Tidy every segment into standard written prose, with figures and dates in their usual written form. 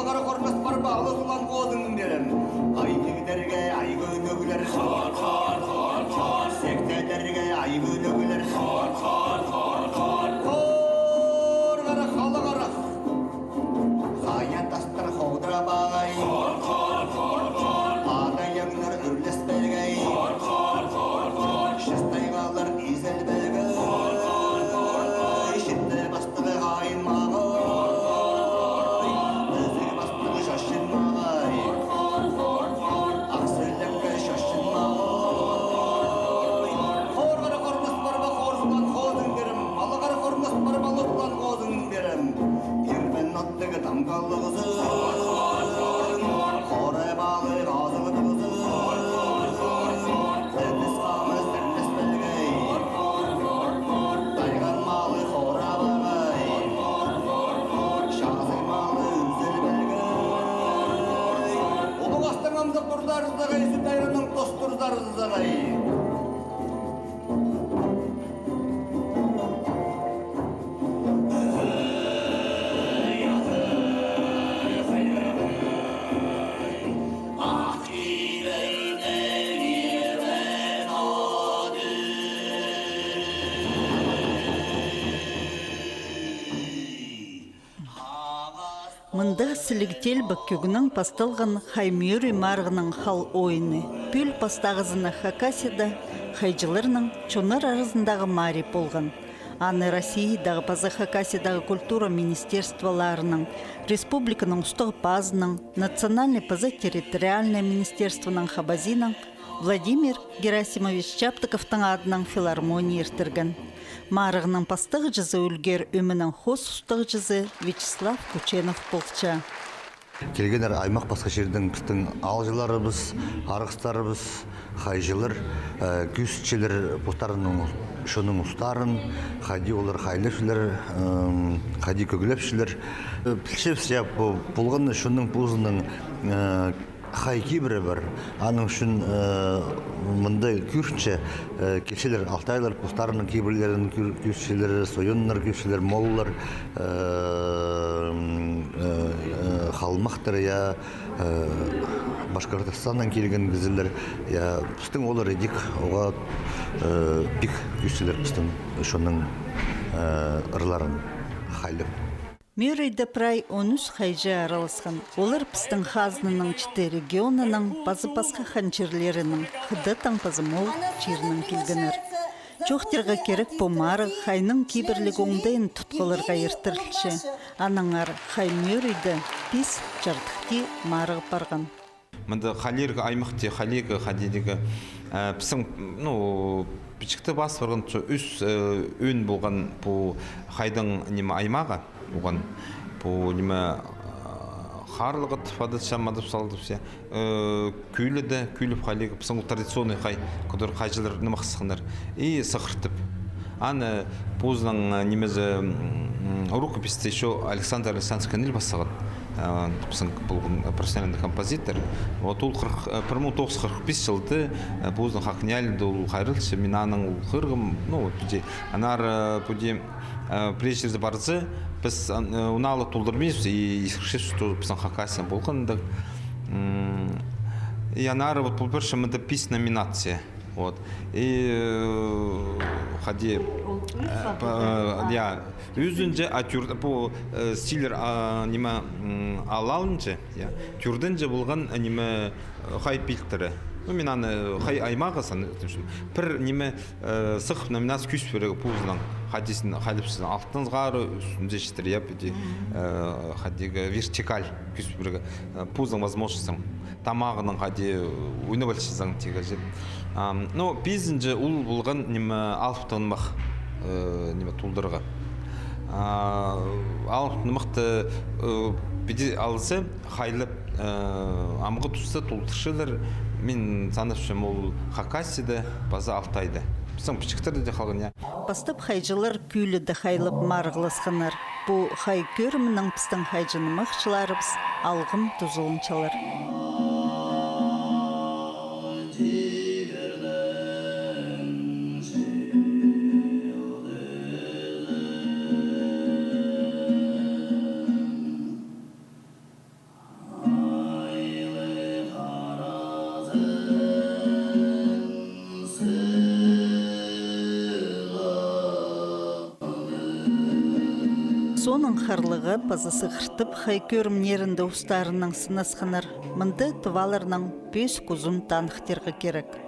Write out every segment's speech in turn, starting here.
Halagara kormas bar bağlı sulan kozun derim. Ay giderge ay gödөгler. Sektelerge ay gödөгler. Korgara halagara. Hayat astar hodra bay. Ağayanlar ürles belgey. Şestaygalar izel belgey. Şitte bastığı hain mağay. Özü bastığı şaşın mağay. Aksırlıkka şaşın mağay. Korgara kormas barba korsulan kozun derim. Halagara kormas barba lotlan kozun derim. Irben nottığı damgalı kızın. Kore bağlı ağzılı kızın. Servis kamız servis belgey. Daygan malı kora bağay. Şahsi malı üzül belgey. Ulu bastığımda kurdarızda gaysi dayranın dosturdarızda gay. Мында сілігтел бөккігінің пастылған Хаймюри марғының хал ойыны. Пүл пастағызына Хакасияда хайжыларының чонар арызындағы мари болған. Аны Россиядағы пазы Хакасиядағы культура министерстволарының, республиканың ұстығы пазының, национальный пазы территориальный министерствоның хабазиның Владимир Герасимович Чаптыковтың адының филармония ертірген. Марығының пастығы жызы үлгер өмінің хос ұстығы жызы Вячеслав Кученов болча. Келгендер аймақ басқа жердің біздің алжыларыбыз, арғыстарыбыз, хайжылар, күсчелер бұстарының шоның ұстарын, қади олар хайлепшілер, қади көгілепшілер. Пілшепсия болғаны шоның бұзының Хайки бірі бар. Аның үшін мұндай күршінше келшелер, алтайлар, пұстарының кейбірлерінің күршелері, сойонлар, күршелер, моллар, қалмақтар, Башқұртстаннан келген кізілер, біздің олар едік, оға бік күршелер біздің шоның ұрларын хайлып. Мюррейді прай 13 хайжы араласқан. Олар пістің хазынының 4 регионының пазы-пасқа ханчерлерінің қыды таңпазы мол черінің келгенер. Жоқтырға керек помары хайның кейбірлік оңдайын тұтқаларға ертірілші. Анаңар хай Мюррейді пис жартықты марығы барған. Мұнда қалергі аймақты, қалергі қадедегі пісің, пішікті бас барған үз өн болған бұл хайдың аймаға. Оған бұл неме қарлығы тұфады шамадып салды все күйліді, күйліп қалегі пісің традиционный қай, күдір қайжылар нымақсықындар и сықыртып. Аны бұзының немезі рукописті еще Александр Александрович Канель бассаған. Пісің бұл профессиональный композитор. Ол 1945 жылды бұзының хақнялды ол қайрылшы, мен аның қырғым, анар бұде прежде барзы, біз уналы толдырмейміз, и ескірші что біздің Хакасия болғанда. И анары бұл бірші мұнда пис номинация. И хади өзінже бұл стилер неме алалынже, түрдінже болған неме хай пилтері. Мен аны хай аймағысын, бір неме сық номинация күш берегі пұзынан хадисін қалыпсыз алтын ғары үстінде жетір, хадигі вертикаль күш берегі пұзың возможностың тамағының хади уйнабальшызың тегі жеп. Но безінже ұл болған неме алыптанмақ неме тұлдырға. Алыптанмақты беде алысы хайлып амғы тұсты тұлдыршылар мен санашым ол Хакасияда база Алтайды. Біздің пішіктерді де қалған, Бастап хайжылар күйліді хайлып марғыласқанар. Бұл хай көрімінің біздің хайжыны мақшыларыбыз алғым тұзылынчалар. Соның қарлығы пазысы қыртып хай көрімнерінді ұстарының сынасқанар, мұнды тываларының бес күзін танықтырғы керек.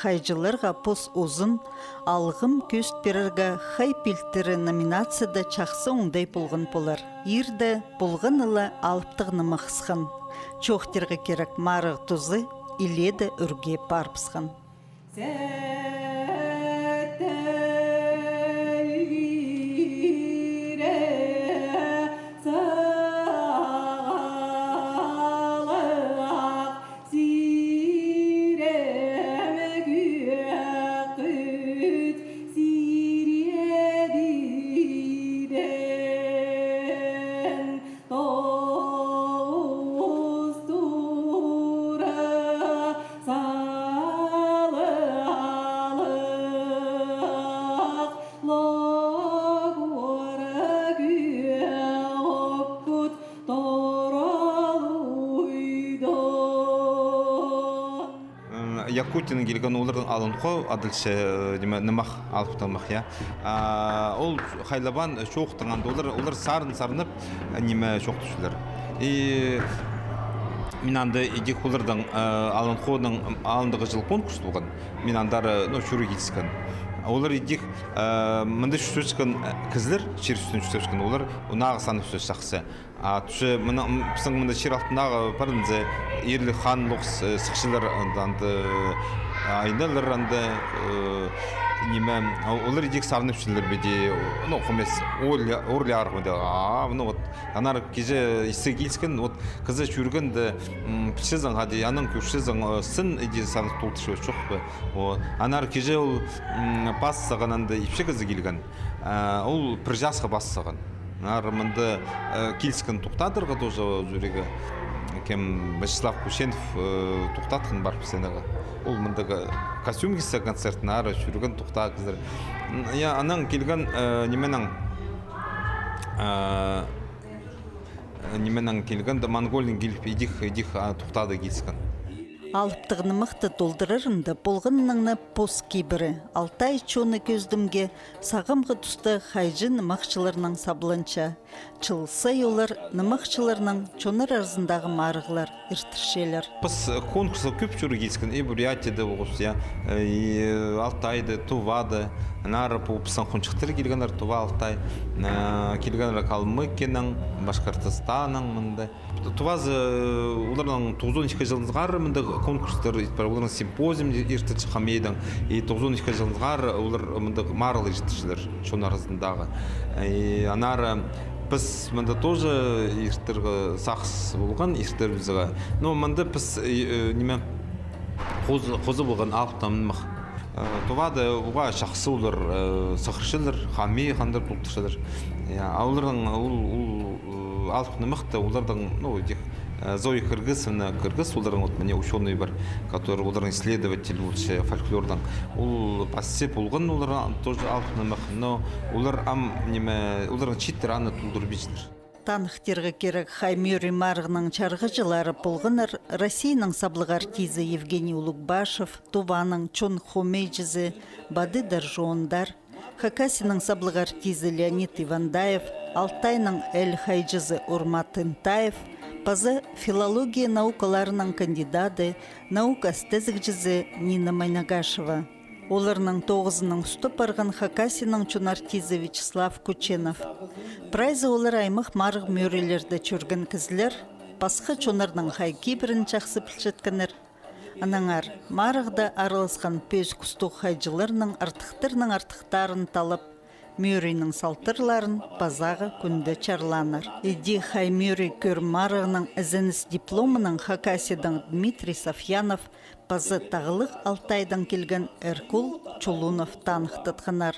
Хайжыларға пос ұзын, алғым көст берерге хай пилттері номинацияда чақсы оңдай болғын болар. Ирді болғын ұлы алыптығыны мақсқан. Чоқтерге керек марық тұзы, иледі үрге барпысқан. Якутияның келген олардың алын қой, адылшы нымақ алып тұрмақ, я. Ол қайлабан шоқтыңанды, олар сарынып неме шоқтышылар. Мен анда едек олардың алын қойының алындағы жыл конкурс болған, мен андары шүрі кетіскен. Олар едек мұнда шүрсөшкен кізлер, шер үстін шүрсөшкен, олар нағы саны сөз шақсы. Түші мұнда шер алтындағы парынзе ерлі хан лоқс сықшылар айналар анда неме олар едек сарынып шүлдер беде қомес орли арғы беде анар кеже есі келскен қызы жүргенді пішізің ғады аның көршізің сын еде сарынып толтышы жоқ бі анар кеже ол бас саған анда епші қызы келген ол бір жасқа бас саған мұнды келскен тоқтадырға тоже жүрегі кем Вячеслав Кушенов тоқтатқын барып сенеға. Ол мұндағы костюм кесі концертін ары жүрген тоқтағы кіздер. Аның келген неменің келген Монголин келіп едік тоқтады келскен. Алыптығыны мықты толдырырынды болғыныңны пос кейбірі. Алтай чоны көздімге сағымғы тұсты хайжы нымақшыларының сабылынша. Чылсай олар нымақшыларының чоныр арзындағы марығылар, иртіршелер. Пос конкурсы көп жүрі келскен. Бурятияда оғыз, Алтайды, Тувады. Нары пұлпысан қоншықтары келгенлер Тува, Алтай. Келгенлер Калмыкияның, Башқұртстанның мұнда. Тувазы олардың 92 жылыңызғары мұнда конкурстар, олардың симпозиум ертіші қамейдің. 92 жылыңызғары олар мұнда марылы ертішілер шон арасындағы. Анары біз мұнда тоже ертіргі сақс болған ертір бізіға. Но мұнда біз қозы болған алыптамын Тувады оға шақсы олар сақыршылыр, қамей қандар толтыршылыр. Олардың алыпны мықты, олардың Зои Кыргызовна, олардың ученый бар, который олардың исследователь фольклордан. Ол пассеп олған олар тоже алыпны мықты, но олардың читтер аны тұлдыр бейсілер. Танықтырғы керек Хаймюри марғының чарғы жылары болғыныр Россияның саблығы артизі Евгений Улугбашев, Туваның Чон Хомейджізі, Бады Даржуондар, Хакасияның саблығы артизі Леонид Ивандаев, Алтайның Әл Хайджізі Урмат Интаев, Пазы филология наукаларының кандидаты, наука стезікжізі Нина Майнагашева. Оларның 9-ның үсті барған Хакасияның чон артизі Вячеслав Кученов. Прайзы олар аймақ марық мөрелерді чөрген кізілер, басқа чонардың хай кейбірін жақсы пілшеткенер. Анаңар, марықда араласқан пөз күсту хайжыларының артықтарын талып, мөрейінің салтырларын базағы күнді чарланыр. Иди хай мөрей көр марығының ізініс дипломының Хакасиядан Дмитрий Софьянов, базы тағылық Алтайдан келген Эркул Чулунов танықтытқанар.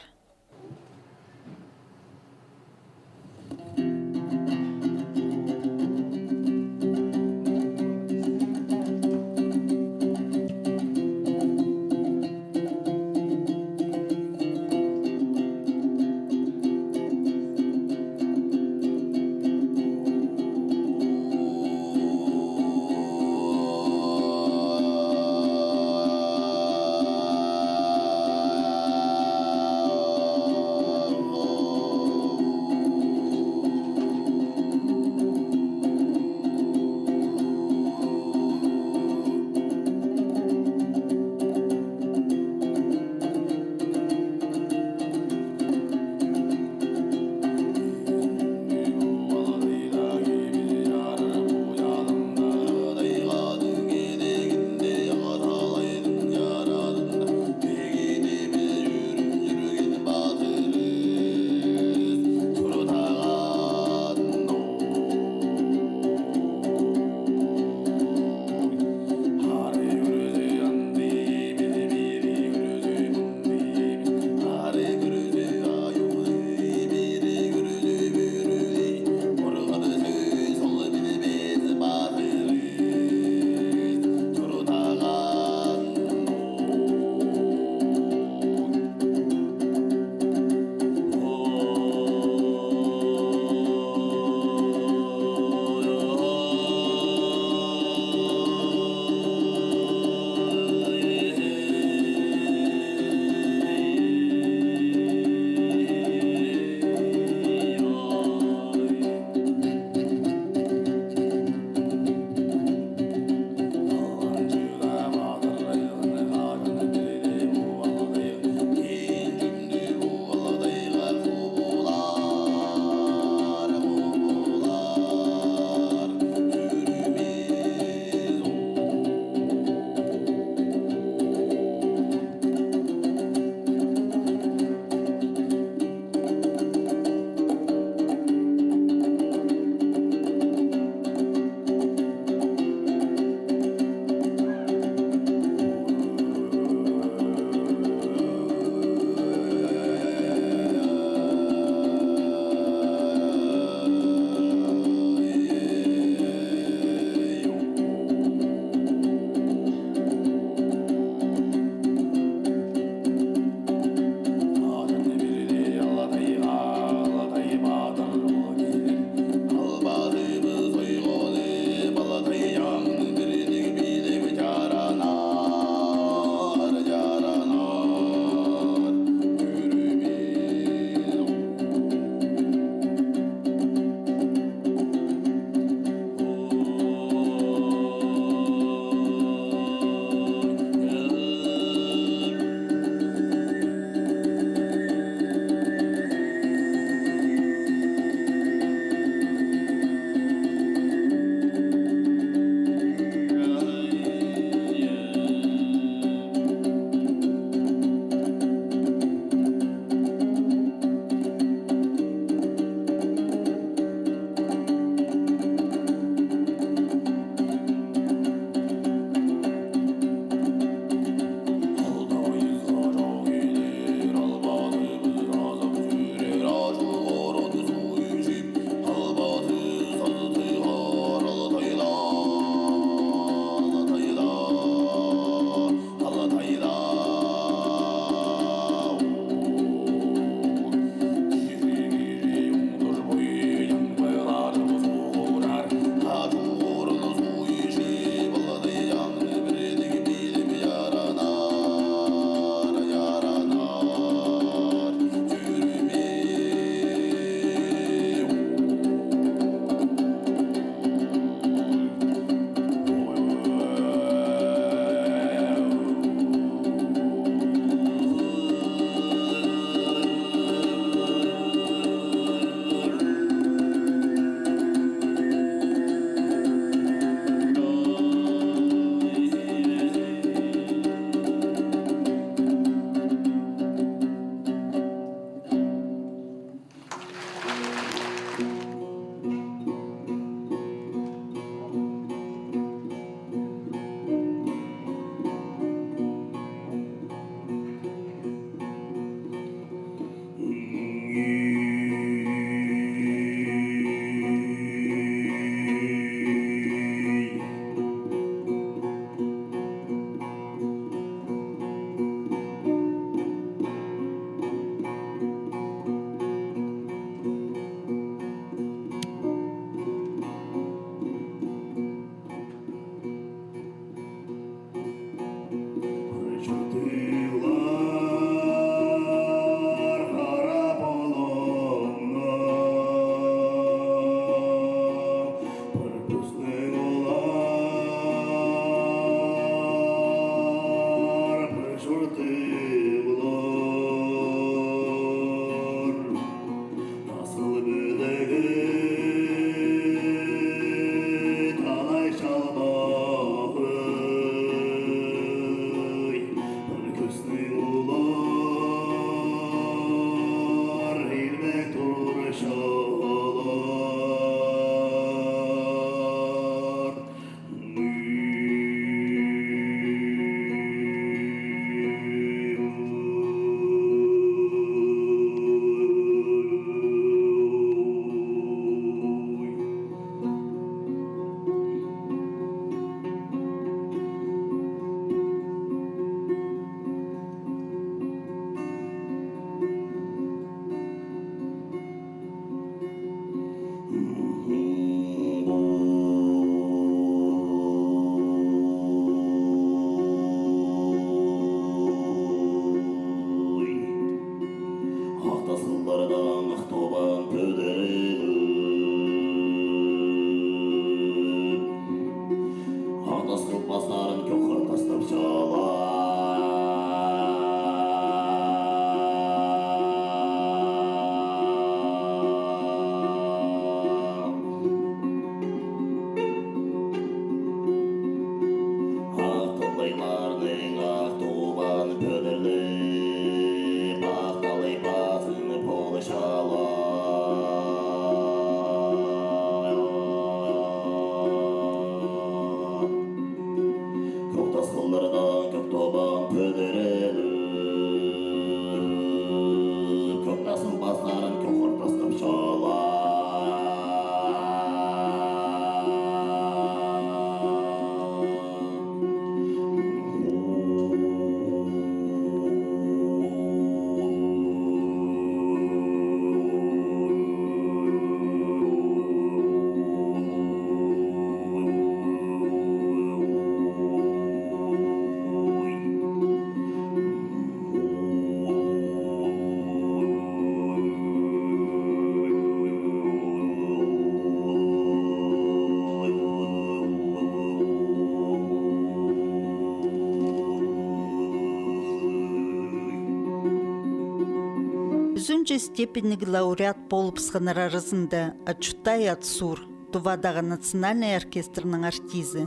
10 степенник лауреат болып сғанар арызында Ачутай Ацур, Тувадағы национальный оркестрінің артизі.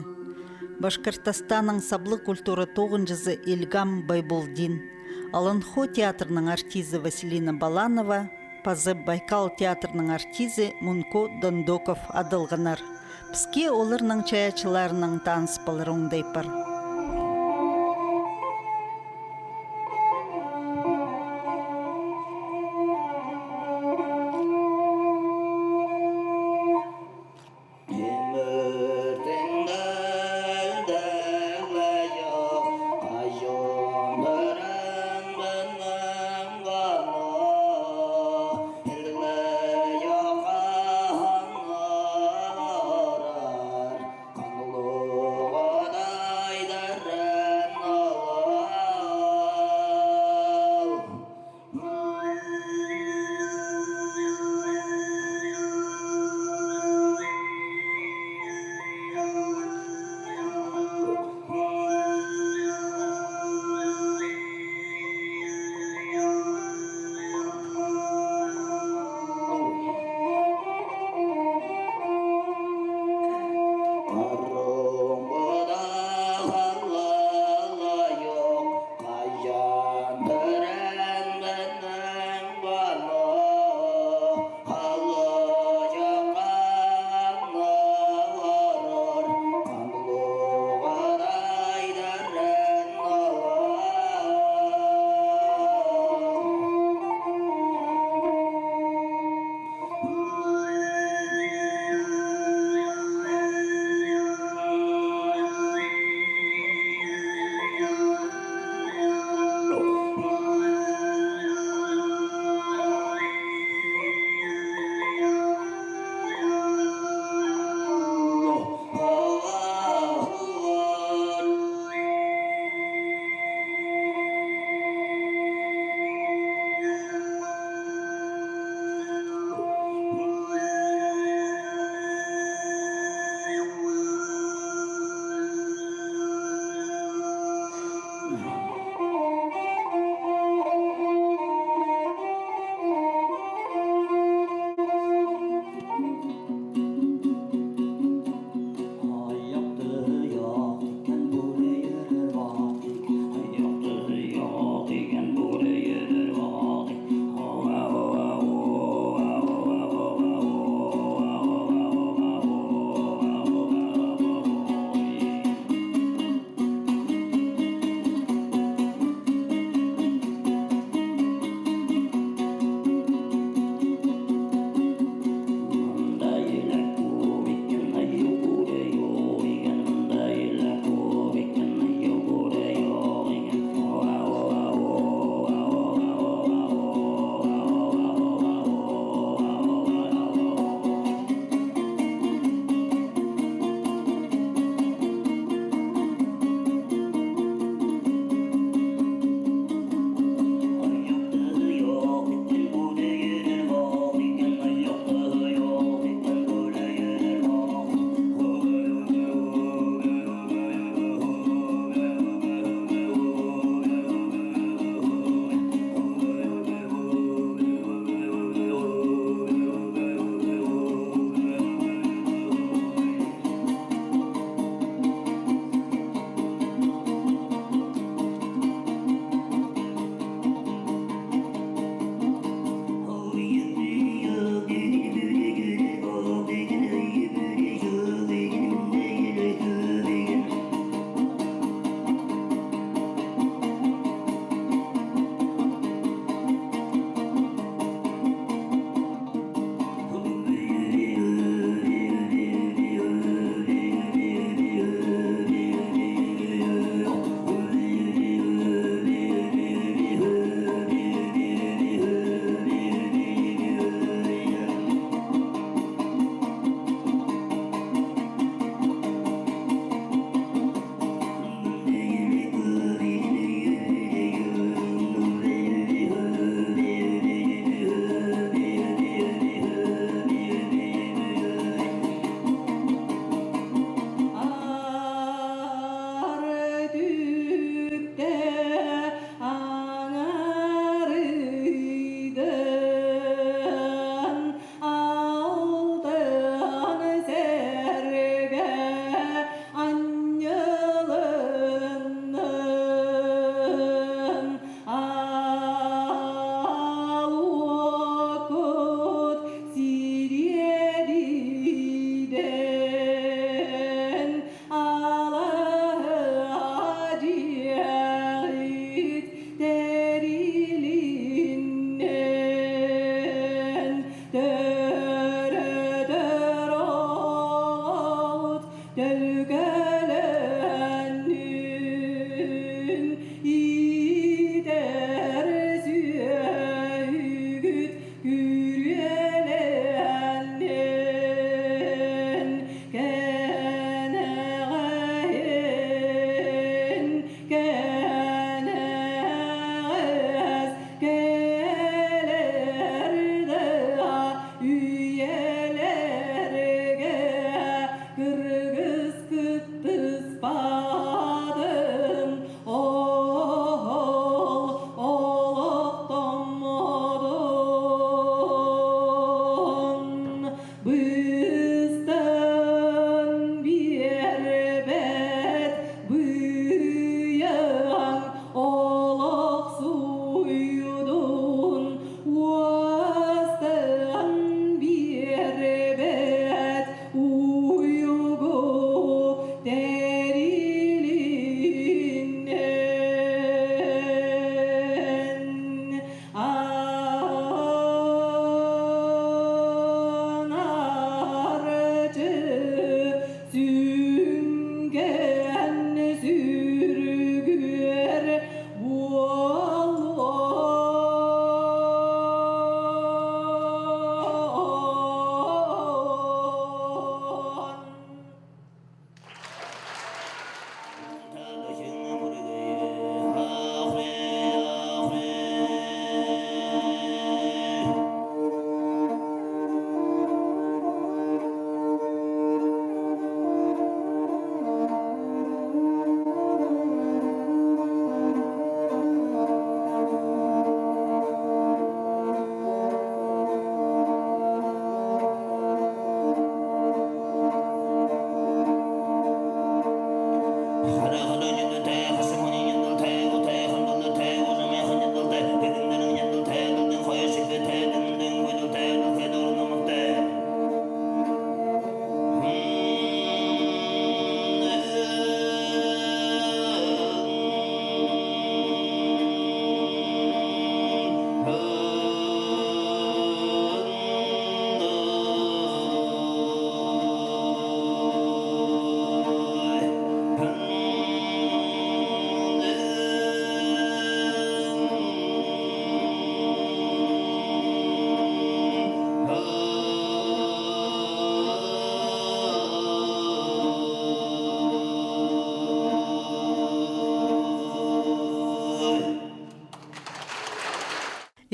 Башкортостанның саблы культура тоғынжызы Эльгам Байболдин, Аланхо театрының артизі Василина Баланова, Пазы Байкал театрының артизі Мунко Дондоков адылғанар. Бізге оларның чаячыларының таныс балыр оңдайпар.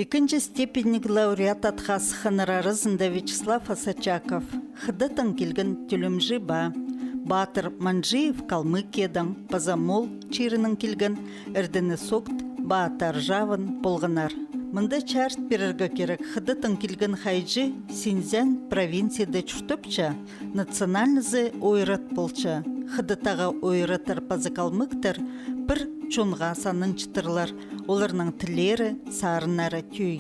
Екінші степенник лауреат атқасы хонорарызында Вячеслав Осачаков. Хыдытын келген түлімжі ба. Батыр Манжиев Калмыкиядан, Пазамол чирінің келген әрдіні соқт Батар Жавын болғанар. Мында чарт берерге керек хыдытын келген хайжы Синьцзян провинцияда чүштіпча, национальнызы ойрат болча. Хыдытаға ойратар пазы калмыктар бір чонға санын чытырлар, оларның тілері сарынары түй.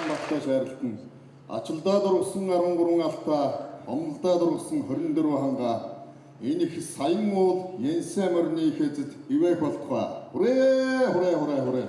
баттай шаарлтан ачилдаа дургсан 13 алтаа, омлдаа дургсан 24 ханга энэ их саян уул Янсаа морины ихэзэд ивэх болтугай. Хүрээ.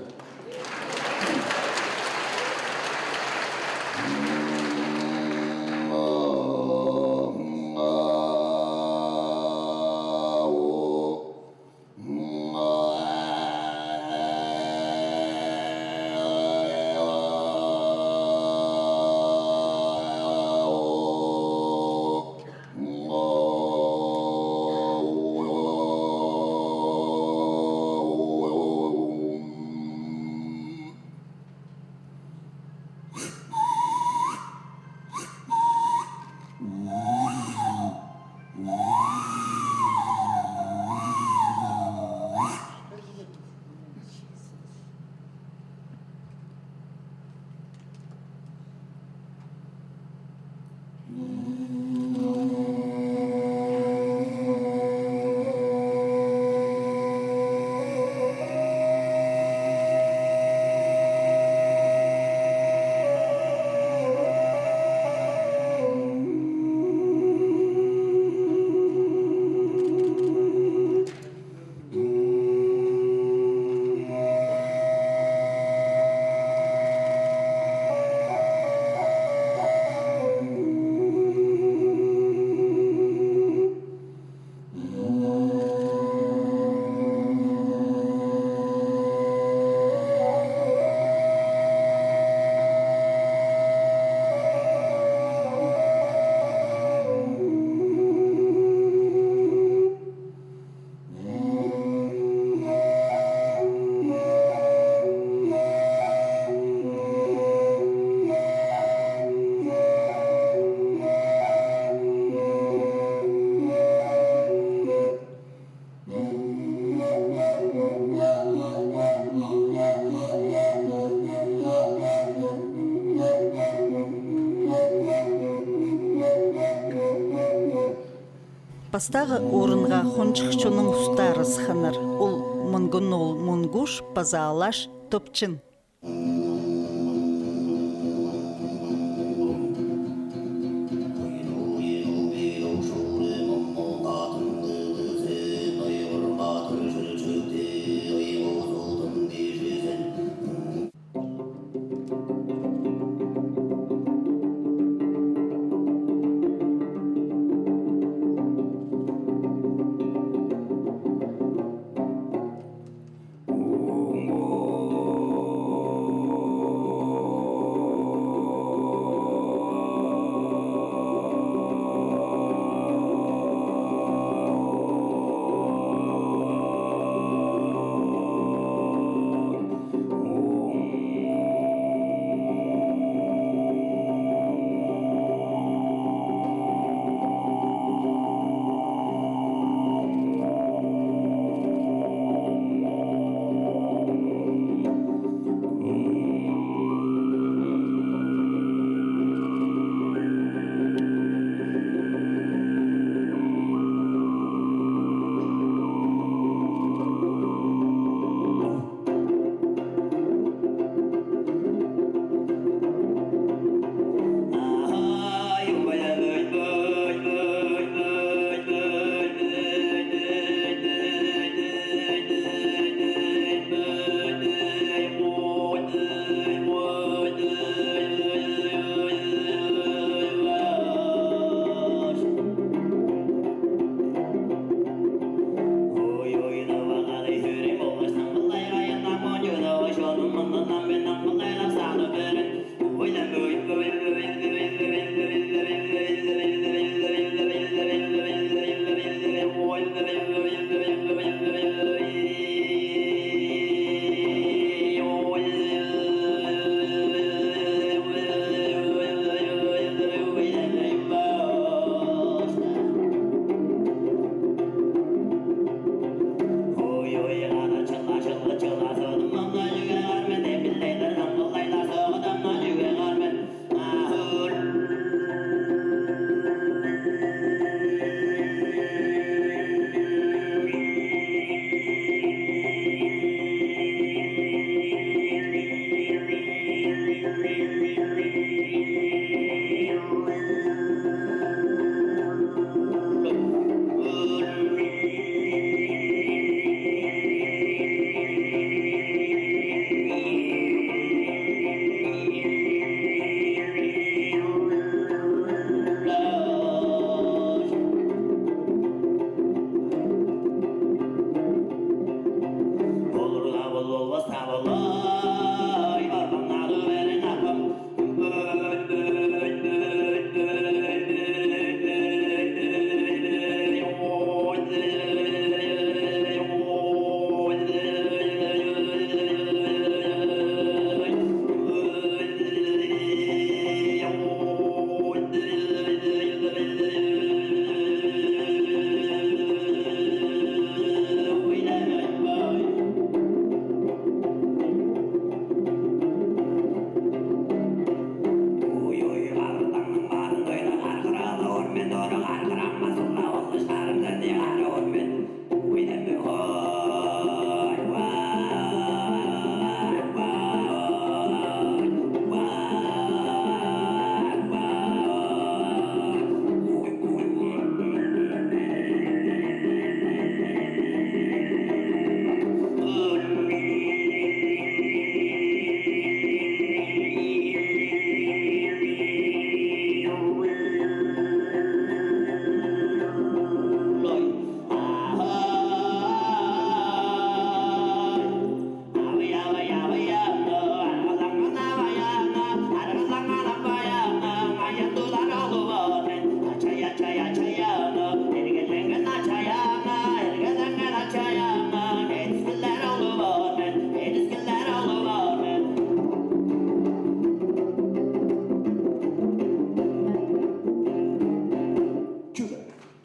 Бастағы орынға хончықчының ұстарыз ханыр. Ол мұнгынол мұнгуш базалаш топчын.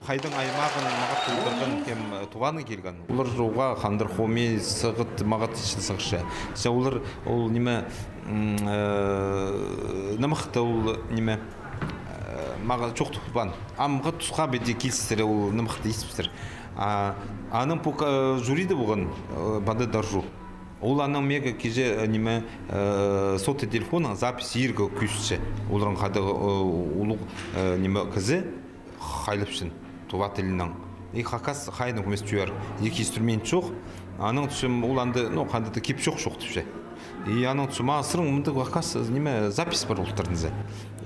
Хайдың аймағын мағат толдырған кем туғаны келген. Олар жоға қандыр хоми сығыт мағат ішін сығышы. Олар ол неме намықты ол неме маға жоқ тұқпан. Амға тұсқа беде келсістері ол намықты есіпсір. Аның бұқ журиді бұған бады даржу. Ол аның мега кеже неме соты телефона запись ергі күйсіші. Оларын қадығы ұлық неме қызы қайлыпшын. Това тілінің. И хакас хайның көмес түйер. Екі инструмент жоқ. Аның түсім оланды, қандыды кеп жоқ түші. И аның түсім асырың мұнды хакас неме запись бар ұлттырдыңызы.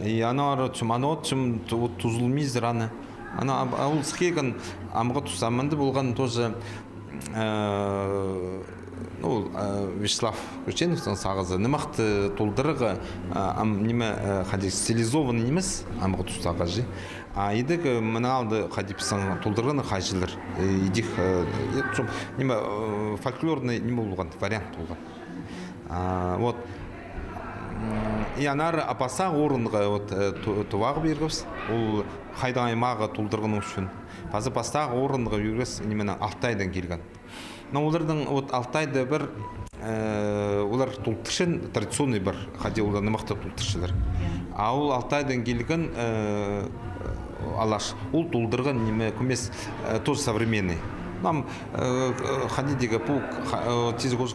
И ана түсім, ана түсім тұзылмейздір аны. Ана ол сқеген амға тұсамынды болған тоже Вячеслав Крученовтың сағызы немақты толдырығы неме стилизованный емес амға тұсаға жи. Идік мұналды қадипсың толдырғаны қажылыр. Идік фольклорный неме болған, вариант болған. Вот. И анар апаса орынға тувағы бергіз. Ол қайдан аймағы толдырғының үшін. Базы пастағы орынға бергіз неменің Алтайдан келген. Но олардың Алтайды бір олар толтыршын традиционный бір қаде олар нымақты толтыршылар. А ол Алтайдан келген алаш. Ол толдырған неме көмес тоже современный. Нам ходидига по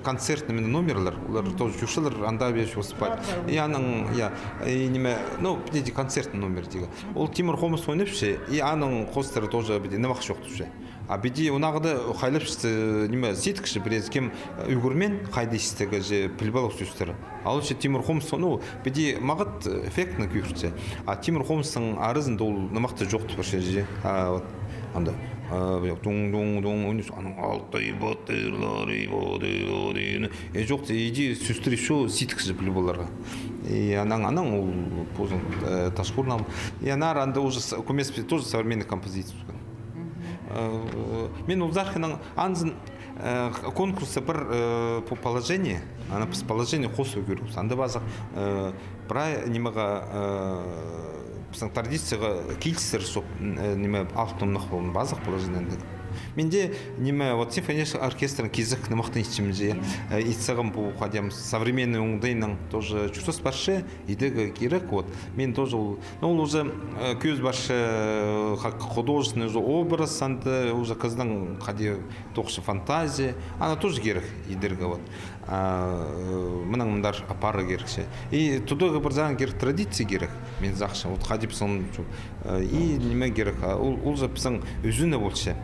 концертными номерлар, олар тоже жүршілер анда беш оспать. И аның и неме, пидеди концертный номер дига. Ол Тимур Хомс ойнапшы, и аның хостері тоже биде немақ жоқ түші. А биде онағыда қайлапшысы неме сеткіші бірез кем үйгірмен қайды істегі же пілбалық сөздері. Ал үші Тимур Хомс биде мағыт эффектіні күйірші. А Тимур Хомстың арызында ол немақты жоқты бір же. Анда дун аның алтай батырлары бодыны жоқ иди сөстір еще ситкіші білі боларға. И аның ол позын ташқұрнам. И анар анда уже көмес тоже современный композиция. Мен Улзархиның анзын конкурсы бір по положению, она по положению қосу көріп. Анда базақ бірай немеға традицияға келсір соп неме автономдық болын базық положениенде. Менде неме вот симфонический оркестрдің кезік нымақтың ішімде итсағым бұл қадем современный оңдайның тоже чувствос баршы идега керек вот. Мен тоже ол уже көз баршы художественный уже образ санды уже қыздың қаде тоқшы фантазия она тоже керек идерга вот. Мұның мұндар апары керекші. И тудығы бір заңын керек традиция керек. Мен зақшы. Вот қадеп сон и неме керек. Ол же пісің үзіні болшы.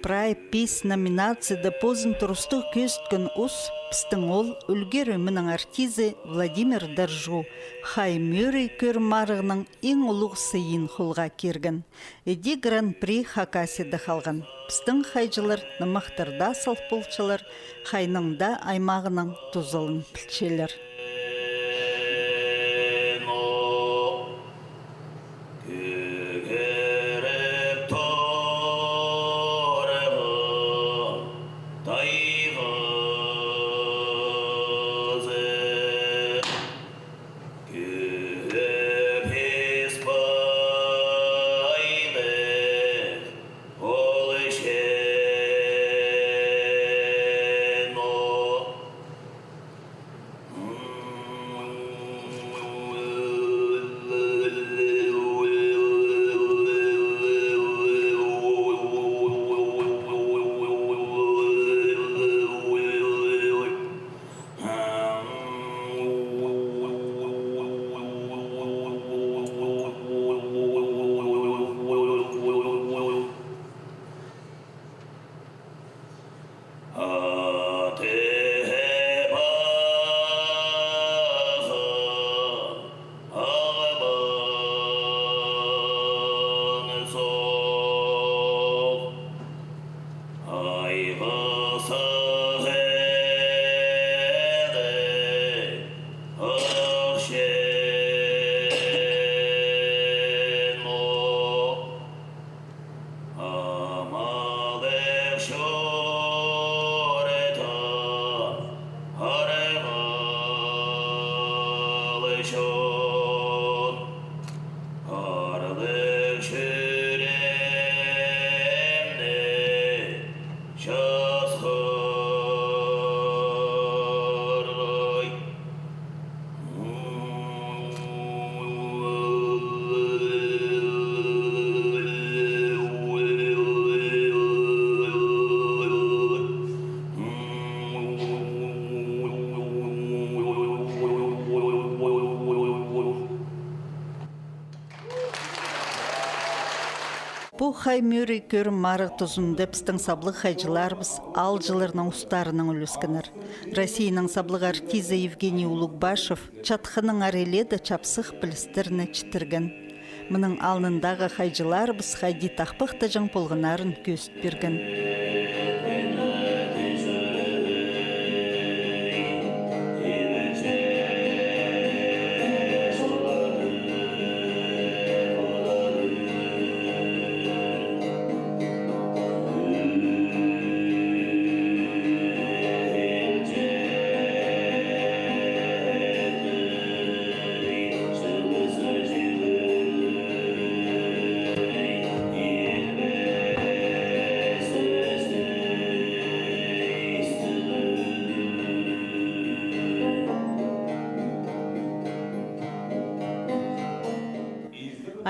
Прай пес номинацияда позын тұрыстық көсткен ұс пістің ол үлгері мұның артизі Владимир Даржу. Хай мөрі көр марығының ең ұлық сыйын құлға керген. Эди гран-при хакасида қалған. Пістің хайжылар нымақтырда сылпылчылар, хайныңда аймағының тұзылын пілчелер. хай мөрі көрім марық тұзынды пістің саблық хайжыларбыз ал жылырның ұстарының үліскінір. Россияның саблық артизі Евгений Улугбашев чатқының ареледі чапсық білістеріні чітірген. Мұның алнындағы хайжыларбыз хайди тақпықты жың полғынарын көст берген.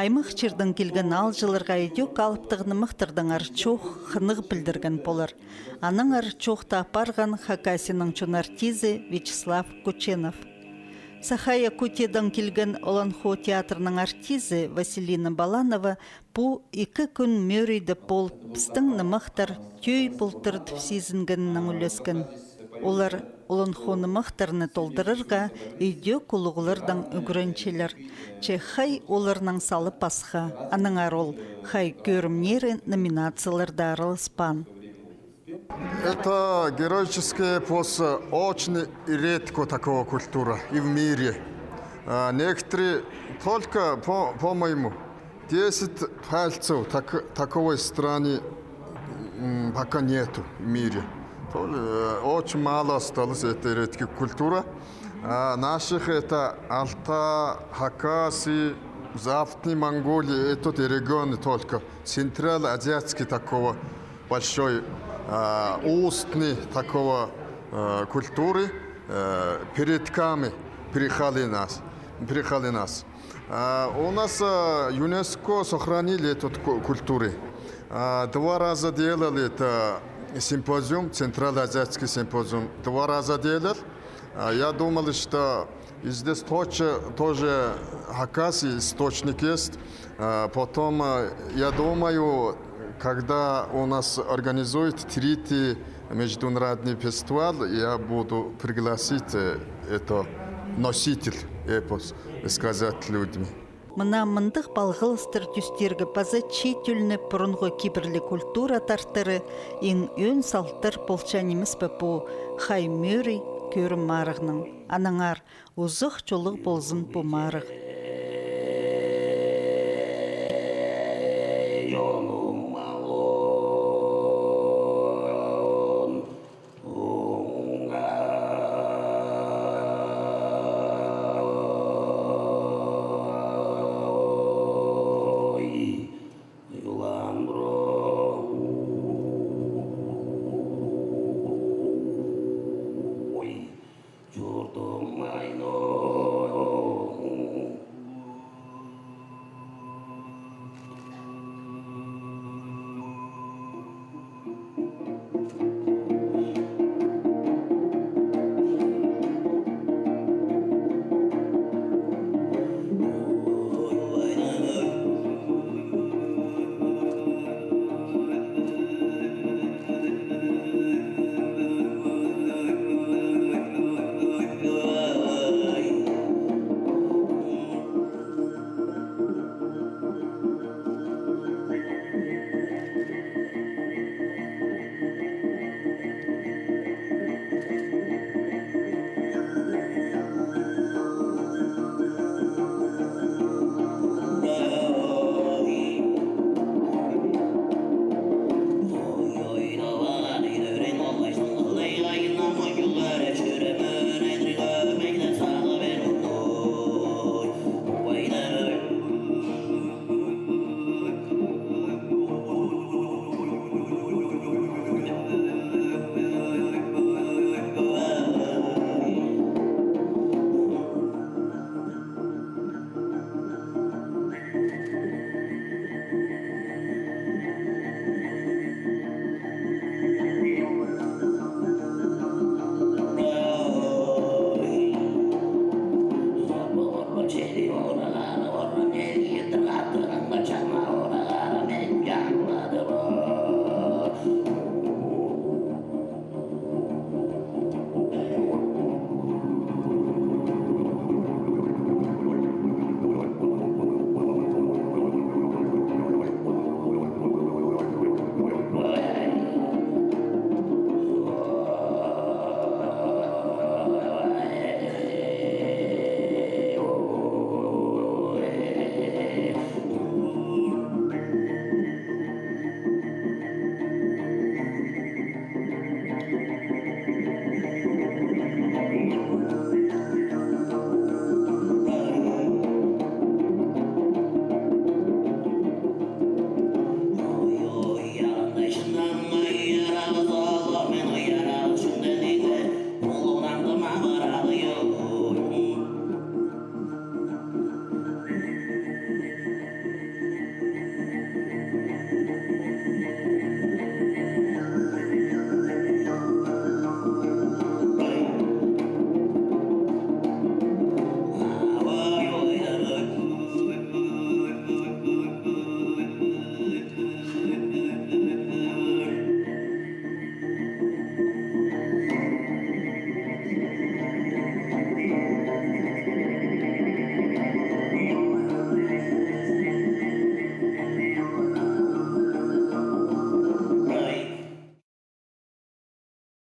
Аймық чирдің келген ал жылырға едек алыптығыны мұқтырдың арчоқ қынық білдірген болыр. Аның арчоқта апарған Хакасының чон артизі Вячеслав Кученов. Сахая Кутедан келген Оланхо театрының артизі Василина Баланова бұ 2 күн мөрейді бол пістің нымықтар түй бұлтырд сезінгенінің үлескен. Олар Оланхоны мақтарыны толдырырға үйде құлығылырдан үгірінчелер. Че хай оларның салы пасха, аның арол хай көрімнері номинацияларда аралыспан. Это героический эпос, очень редко такого культура и в мире. Некоторые, только по-моему, 10 пальцев такой страны пока нету в мире. Очень мало осталось этой редкой культуры. Наших это Алтай, Хакасия, Западной Монголии, этот регион только. Центрально-азиатский такого большой устный такого культуры предками приехали нас. У нас ЮНЕСКО сохранили эту культуру. 2 раза делали это симпозиум, Центрально-азиатский симпозиум. 2 раза делал. Я думал, что здесь тоже Хакасия источник есть. Потом, я думаю, когда у нас организуют 3-й международный фестиваль, я буду пригласить это носитель эпос, сказать людям. Мына мындық балғылыстыр түстергі паза чет-үліні бұрынғы кибірлі культура тартыры ең өн салттыр полчанеміз бұ хай мөрі көрім марығның. Анаңар ұзық жолық болзын бұ марығы.